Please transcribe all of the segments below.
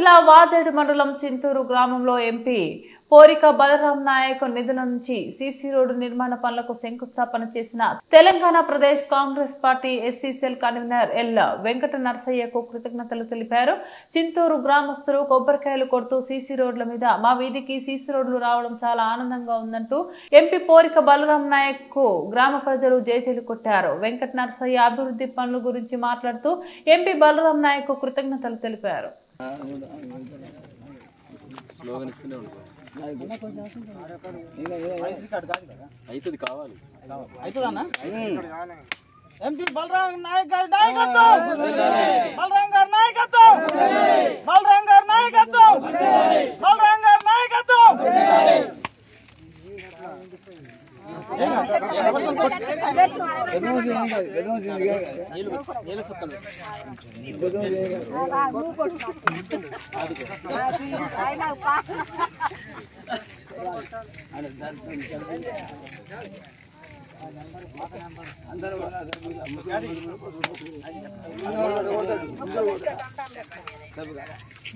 జిల్లా వాజేడు మండలం చింతూరు గ్రామంలో ఎంపీ పోరిక బలరాం నాయక్ నిధుల నుంచి సీసీ రోడ్డు నిర్మాణ పనులకు శంకుస్థాపన చేసిన Telangana Pradesh Congress party SC cell convener L Venkata నరసయ్యకు కృతజ్ఞతలు తెలిపారు. చింతూరు గ్రామస్తులు కొబ్బరికాయలు కొడుతూ సీసీ రోడ్ల మీద మా వీధికి సీసీ రోడ్లు రావడం చాలా ఆనందంగా ఉందంటూ ఎంపీ పోరిక బలరాం నాయక్ కు గ్రామ ప్రజలు జేజేలు కొట్టారు. వెంకట నరసయ్య అభివృద్ధి పనుల గురించి మాట్లాడుతూ ఎంపీ బలరాం నాయక్ కు కృతజ్ఞతలు తెలిపారు. ఎంపీ బలరాం నాయక్ గారి నాయకత్వం, బలరాం గారి నాయకత్వం, బలరాం గారి నాయకత్వం, బలరాం గారి నాయకత్వం.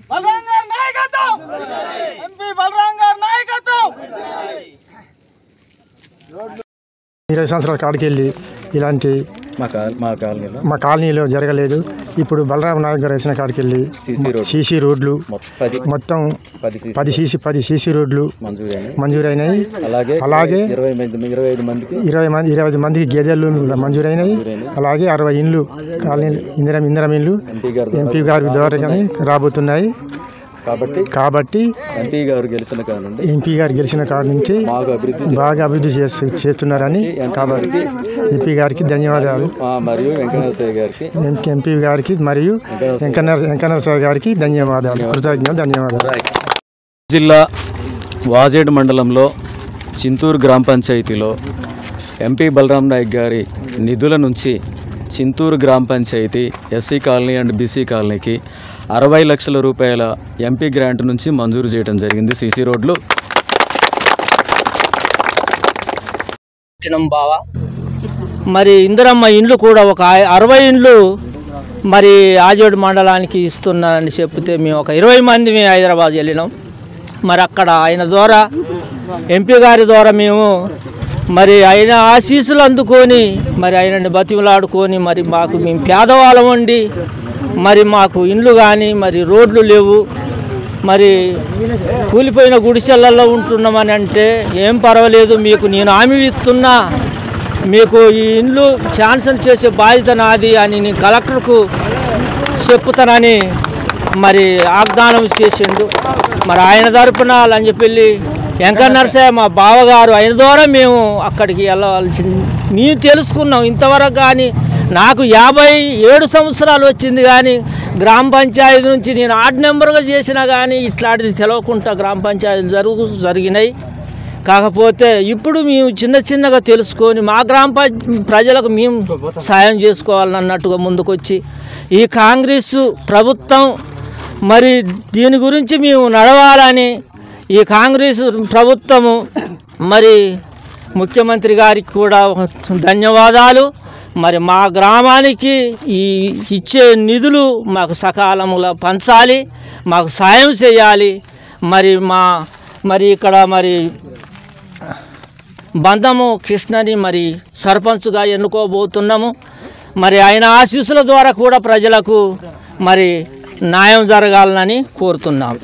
బలరాం గారి నాయకత్వం, ఎంపీ బలరాం గారి నాయకత్వం. 20 సంవత్సరాల కాడికి వెళ్ళి ఇలాంటి మా కాలనీలో జరగలేదు. ఇప్పుడు బలరాం నాయక్ గారు వేసిన కాడికి వెళ్ళి సీసీ రోడ్లు మొత్తం 10 సీసీ రోడ్లు మంజూరైనాయి. అలాగే 25 మందికి గేదెలు మంజూరైనాయి. అలాగే 60 ఇండ్లు కాలనీ ఇందిరం ఇండ్లు ఎంపీ గారి ద్వారా రాబోతున్నాయి. కాబట్టి ఎంపీ గారు గెలిచిన కాడ నుంచి బాగా అభివృద్ధి చేస్తున్నారని కాబట్టి ఎంపీ గారికి ధన్యవాదాలు. ఎంపీ గారికి మరియు వెంకన్నరసాయి గారికి ధన్యవాదాలు. జిల్లా వాజేడు మండలంలో చింతూరు గ్రామ పంచాయతీలో ఎంపీ బలరాం నాయక్ గారి నిధుల నుంచి చింతూరు గ్రామ panchayat SC colony and BC కాలనీకి 60 లక్షల రూపాయల ఎంపీ గ్రాంట్ నుంచి మంజూరు చేయడం జరిగింది. సీసీ రోడ్లు మరి ఇందిరమ్మ ఇండ్లు కూడా ఒక 60 ఇండ్లు మరి ఆజోడు మండలానికి ఇస్తున్నారని చెప్తే మేము ఒక 20 మంది హైదరాబాద్ వెళ్ళినాం. మరి అక్కడ ఆయన ద్వారా ఎంపీ గారి ద్వారా మేము మరి ఆయన ఆశీస్సులు అందుకొని మరి ఆయనని బతిమలాడుకొని మరి మేము పేదవాళ్ళం ఉండి మరి మాకు ఇండ్లు కానీ మరి రోడ్లు లేవు, మరి కూలిపోయిన గుడిసెలలో ఉంటున్నామని అంటే ఏం పర్వాలేదు, మీకు నేను హామీ ఇస్తున్నా, మీకు ఈ ఇండ్లు శాంక్షన్ చేసే బాధ్యత నాది అని నేను కలెక్టర్కు చెప్తానని మరి వాగ్దానం చేసిండు. మరి ఆయన తరపున అని చెప్పి వెంకన్నరసాయ మా బావగారు ఆయన ద్వారా మేము అక్కడికి వెళ్ళవలసింది మేము తెలుసుకున్నాం. ఇంతవరకు కానీ నాకు 57 సంవత్సరాలు వచ్చింది కానీ గ్రామ పంచాయతీ నుంచి నేను ఆర్డ్ నెంబర్గా చేసినా కానీ ఇట్లాంటిది తెలవకుండా గ్రామ పంచాయతీలు జరిగినాయి. కాకపోతే ఇప్పుడు మేము చిన్నగా తెలుసుకొని మా గ్రామ ప్రజలకు మేము సాయం చేసుకోవాలన్నట్టుగా ముందుకొచ్చి ఈ కాంగ్రెస్ ప్రభుత్వం మరి దీని గురించి మేము నడవాలని ఈ కాంగ్రెస్ ప్రభుత్వము మరి ముఖ్యమంత్రి గారికి కూడా ధన్యవాదాలు. మరి మా గ్రామానికి ఈ ఇచ్చే నిధులు మాకు సకాలంలో పంచాలి, మాకు సాయం చేయాలి. మరి ఇక్కడ మరి బంధము కృష్ణని మరి సర్పంచ్గా ఎన్నుకోబోతున్నాము. మరి ఆయన ఆశీస్సుల ద్వారా కూడా ప్రజలకు మరి న్యాయం జరగాలని కోరుతున్నాము.